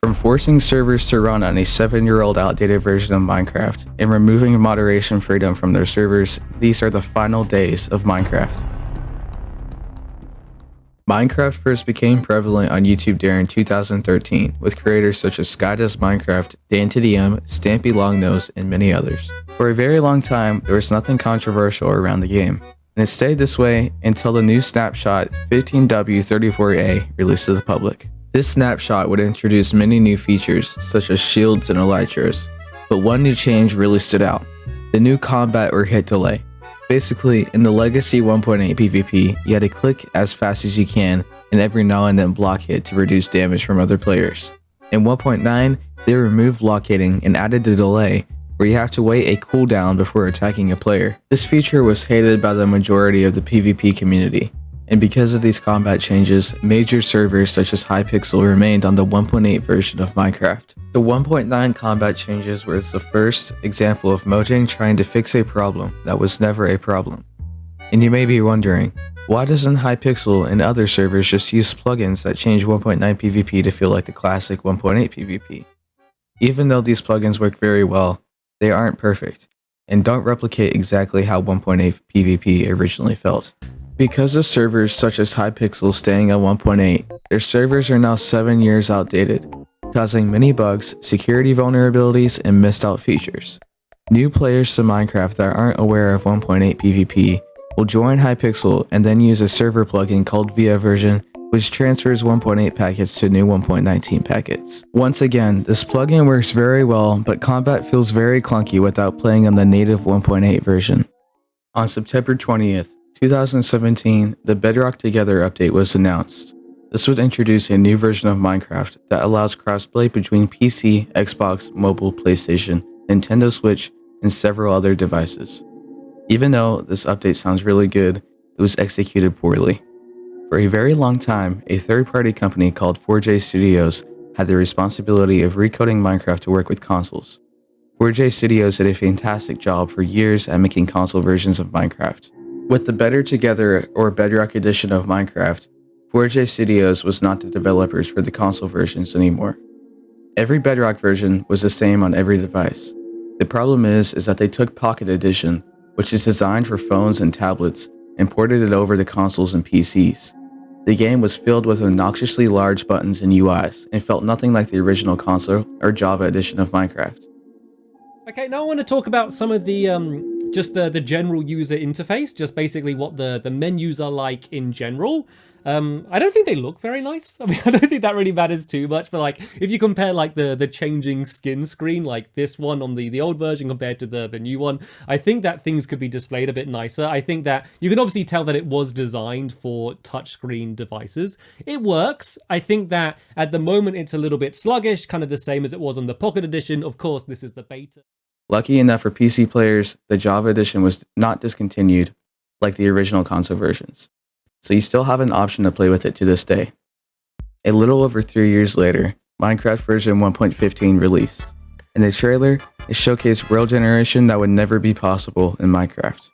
From forcing servers to run on a 7-year-old outdated version of Minecraft and removing moderation freedom from their servers, these are the final days of Minecraft. Minecraft first became prevalent on YouTube during 2013 with creators such as SkyDoesMinecraft, DanTDM, Stampy Longnose, and many others. For a very long time, there was nothing controversial around the game, and it stayed this way until the new snapshot 15W34A released to the public. This snapshot would introduce many new features such as shields and elytras, but one new change really stood out: the new combat or hit delay. Basically, in the Legacy 1.8 PvP, you had to click as fast as you can and every now and then block hit to reduce damage from other players. In 1.9, they removed blockading and added the delay, where you have to wait a cooldown before attacking a player. This feature was hated by the majority of the PvP community, and because of these combat changes, major servers such as Hypixel remained on the 1.8 version of Minecraft. The 1.9 combat changes was the first example of Mojang trying to fix a problem that was never a problem. And you may be wondering, why doesn't Hypixel and other servers just use plugins that change 1.9 PvP to feel like the classic 1.8 PvP? Even though these plugins work very well, they aren't perfect, and don't replicate exactly how 1.8 PvP originally felt. Because of servers such as Hypixel staying at 1.8, their servers are now 7 years outdated, causing many bugs, security vulnerabilities, and missed out features. New players to Minecraft that aren't aware of 1.8 PvP will join Hypixel and then use a server plugin called VIA version, which transfers 1.8 packets to new 1.19 packets. Once again, this plugin works very well, but combat feels very clunky without playing on the native 1.8 version. On September 20th, 2017, the Bedrock Together update was announced. This would introduce a new version of Minecraft that allows crossplay between PC, Xbox, mobile, PlayStation, Nintendo Switch, and several other devices. Even though this update sounds really good, it was executed poorly. For a very long time, a third-party company called 4J Studios had the responsibility of recoding Minecraft to work with consoles. 4J Studios did a fantastic job for years at making console versions of Minecraft. With the Better Together or Bedrock edition of Minecraft, 4J Studios was not the developers for the console versions anymore. Every Bedrock version was the same on every device. The problem is that they took Pocket Edition, which is designed for phones and tablets, and ported it over to consoles and PCs. The game was filled with obnoxiously large buttons and UIs, and felt nothing like the original console or Java edition of Minecraft. Okay, now I want to talk about some of the just the general user interface, just basically what the menus are like in general. I don't think they look very nice. I mean, I don't think that really matters too much, but like if you compare like the changing skin screen, like this one on the old version compared to the new one, I think that things could be displayed a bit nicer. I think that you can obviously tell that it was designed for touchscreen devices. It works. I think that at the moment it's a little bit sluggish, kind of the same as it was on the Pocket Edition. Of course, this is the beta. Lucky enough for PC players, the Java edition was not discontinued like the original console versions, so you still have an option to play with it to this day. A little over 3 years later, Minecraft version 1.15 released. In the trailer, it showcased world generation that would never be possible in Minecraft.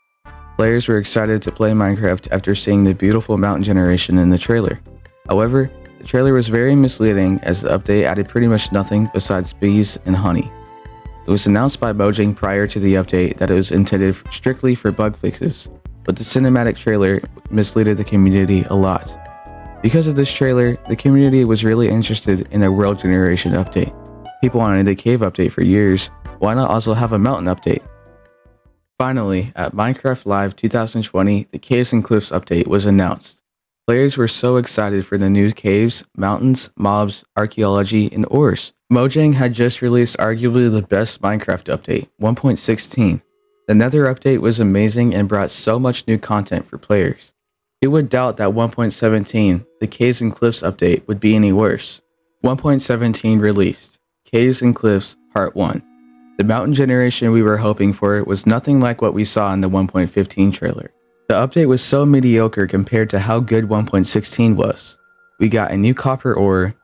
Players were excited to play Minecraft after seeing the beautiful mountain generation in the trailer. However, the trailer was very misleading as the update added pretty much nothing besides bees and honey. It was announced by Mojang prior to the update that it was intended strictly for bug fixes, but the cinematic trailer misled the community a lot. Because of this trailer, the community was really interested in a world generation update. People wanted a cave update for years, why not also have a mountain update? Finally, at Minecraft Live 2020, the Caves and Cliffs update was announced. Players were so excited for the new caves, mountains, mobs, archaeology, and ores. Mojang had just released arguably the best Minecraft update, 1.16. The Nether update was amazing and brought so much new content for players. You would doubt that 1.17, the Caves and Cliffs update, would be any worse. 1.17 released, Caves and Cliffs Part 1. The mountain generation we were hoping for was nothing like what we saw in the 1.15 trailer. The update was so mediocre compared to how good 1.16 was. We got a new copper ore,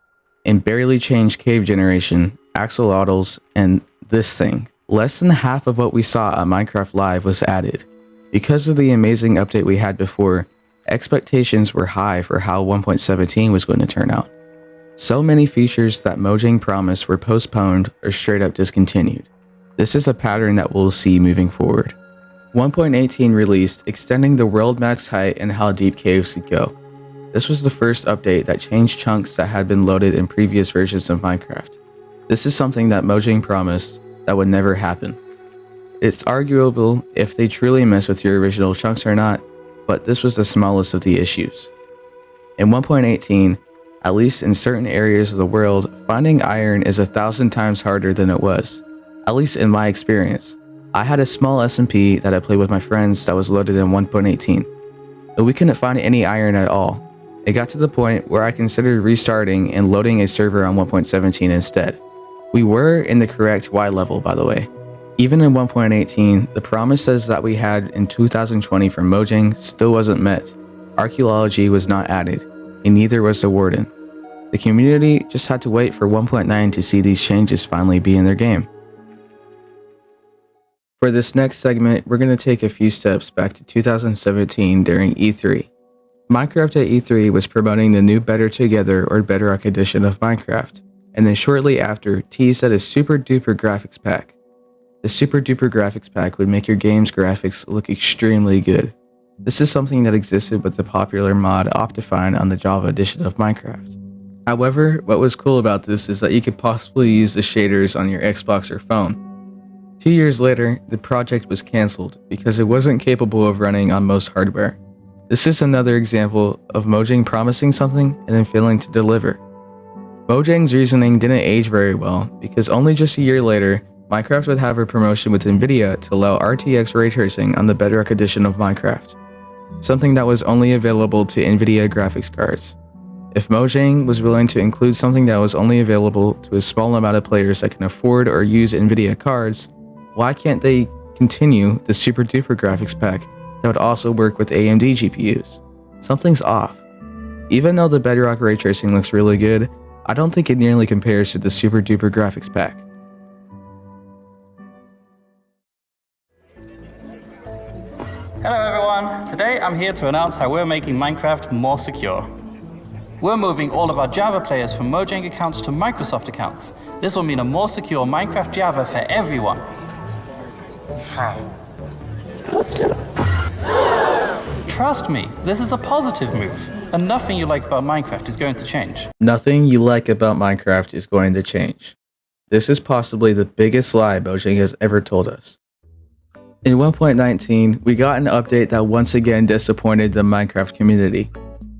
and barely changed cave generation, axolotls, and this thing. Less than half of what we saw at Minecraft Live was added. Because of the amazing update we had before, expectations were high for how 1.17 was going to turn out. So many features that Mojang promised were postponed or straight up discontinued. This is a pattern that we'll see moving forward. 1.18 released, extending the world max height and how deep caves could go. This was the first update that changed chunks that had been loaded in previous versions of Minecraft. This is something that Mojang promised that would never happen. It's arguable if they truly mess with your original chunks or not, but this was the smallest of the issues. In 1.18, at least in certain areas of the world, finding iron is 1,000 times harder than it was, at least in my experience. I had a small SMP that I played with my friends that was loaded in 1.18, but we couldn't find any iron at all. It got to the point where I considered restarting and loading a server on 1.17 instead. We were in the correct Y level, by the way. Even in 1.18, the promises that we had in 2020 from Mojang still wasn't met. Archaeology was not added, and neither was the Warden. The community just had to wait for 1.9 to see these changes finally be in their game. For this next segment, we're going to take a few steps back to 2017 during E3. Minecraft at E3 was promoting the new Better Together or Bedrock edition of Minecraft, and then shortly after teased at a super duper graphics pack. The super duper graphics pack would make your game's graphics look extremely good. This is something that existed with the popular mod Optifine on the Java edition of Minecraft. However, what was cool about this is that you could possibly use the shaders on your Xbox or phone. 2 years later, the project was cancelled because it wasn't capable of running on most hardware. This is another example of Mojang promising something and then failing to deliver. Mojang's reasoning didn't age very well because only just a year later, Minecraft would have a promotion with Nvidia to allow RTX ray tracing on the Bedrock edition of Minecraft, something that was only available to Nvidia graphics cards. If Mojang was willing to include something that was only available to a small amount of players that can afford or use Nvidia cards, why can't they continue the super duper graphics pack that would also work with AMD GPUs? Something's off. Even though the Bedrock ray tracing looks really good, I don't think it nearly compares to the super duper graphics pack. Hello everyone, today I'm here to announce how we're making Minecraft more secure. We're moving all of our Java players from Mojang accounts to Microsoft accounts. This will mean a more secure Minecraft Java for everyone. Trust me, this is a positive move, and nothing you like about Minecraft is going to change. Nothing you like about Minecraft is going to change. This is possibly the biggest lie Mojang has ever told us. In 1.19, we got an update that once again disappointed the Minecraft community.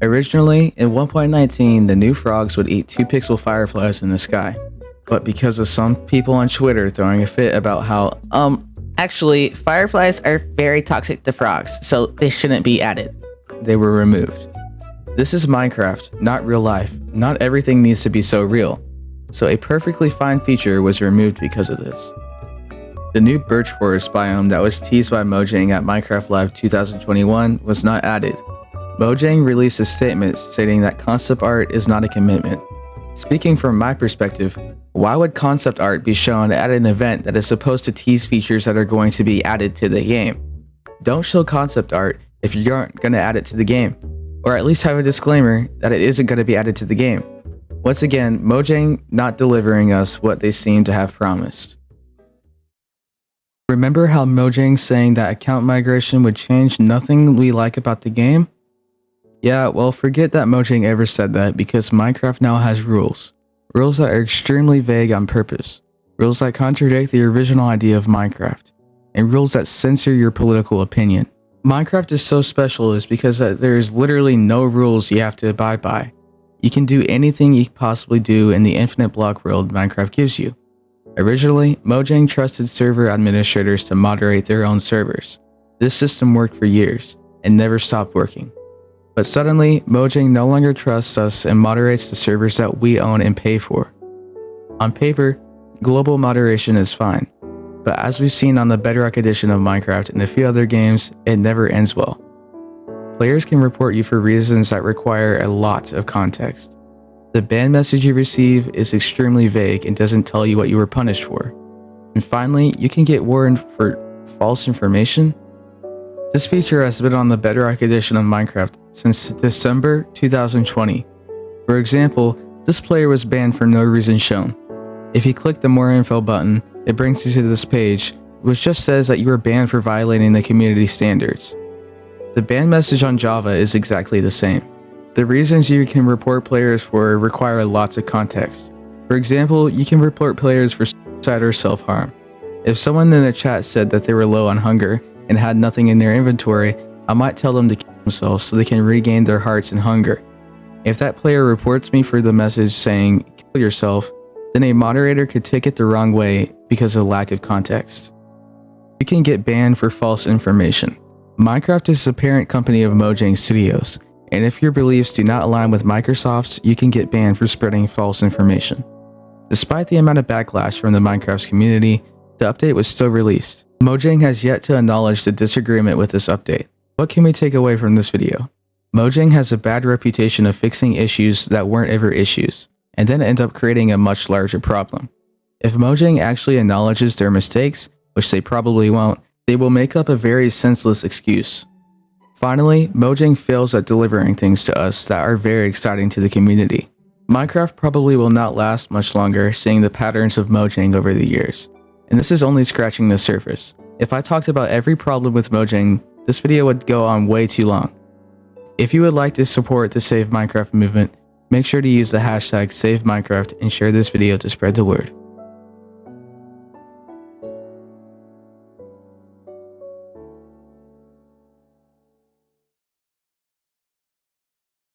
Originally, in 1.19, the new frogs would eat 2-pixel fireflies in the sky. But because of some people on Twitter throwing a fit about how, actually, fireflies are very toxic to frogs, so they shouldn't be added, they were removed. This is Minecraft, not real life. Not everything needs to be so real. So a perfectly fine feature was removed because of this. The new birch forest biome that was teased by Mojang at Minecraft Live 2021 was not added. Mojang released a statement stating that concept art is not a commitment. Speaking from my perspective, why would concept art be shown at an event that is supposed to tease features that are going to be added to the game? Don't show concept art if you aren't going to add it to the game, or at least have a disclaimer that it isn't going to be added to the game. Once again, Mojang not delivering us what they seem to have promised. Remember how Mojang saying that account migration would change nothing we like about the game? Yeah, well, forget that Mojang ever said that because Minecraft now has rules. Rules that are extremely vague on purpose. Rules that contradict the original idea of Minecraft. And rules that censor your political opinion. Minecraft is so special is because there is literally no rules you have to abide by. You can do anything you possibly do in the infinite block world Minecraft gives you. Originally, Mojang trusted server administrators to moderate their own servers. This system worked for years, and never stopped working. But suddenly, Mojang no longer trusts us and moderates the servers that we own and pay for. On paper, global moderation is fine, but as we've seen on the Bedrock edition of Minecraft and a few other games, it never ends well. Players can report you for reasons that require a lot of context. The ban message you receive is extremely vague and doesn't tell you what you were punished for. And finally, you can get warned for false information. This feature has been on the Bedrock edition of Minecraft since December 2020. For example, This player was banned for no reason shown. If you click the more info button, it brings you to this page, which just says that you were banned for violating the community standards. The ban message on Java is exactly the same. The reasons you can report players for require lots of context. For example, you can report players for suicide or self-harm. If someone in the chat said that they were low on hunger and had nothing in their inventory, I might tell them to kill themselves so they can regain their hearts and hunger. If that player reports me for the message saying, kill yourself, then a moderator could take it the wrong way because of lack of context. You can get banned for false information. Minecraft is the parent company of Mojang Studios, and if your beliefs do not align with Microsoft's, you can get banned for spreading false information. Despite the amount of backlash from the Minecraft community, the update was still released. Mojang has yet to acknowledge the disagreement with this update. What can we take away from this video? Mojang has a bad reputation of fixing issues that weren't ever issues, and then end up creating a much larger problem. If Mojang actually acknowledges their mistakes, which they probably won't, they will make up a very senseless excuse. Finally, Mojang fails at delivering things to us that are very exciting to the community. Minecraft probably will not last much longer, seeing the patterns of Mojang over the years. And this is only scratching the surface. If I talked about every problem with Mojang, this video would go on way too long. If you would like to support the Save Minecraft movement, make sure to use the hashtag SaveMinecraft and share this video to spread the word.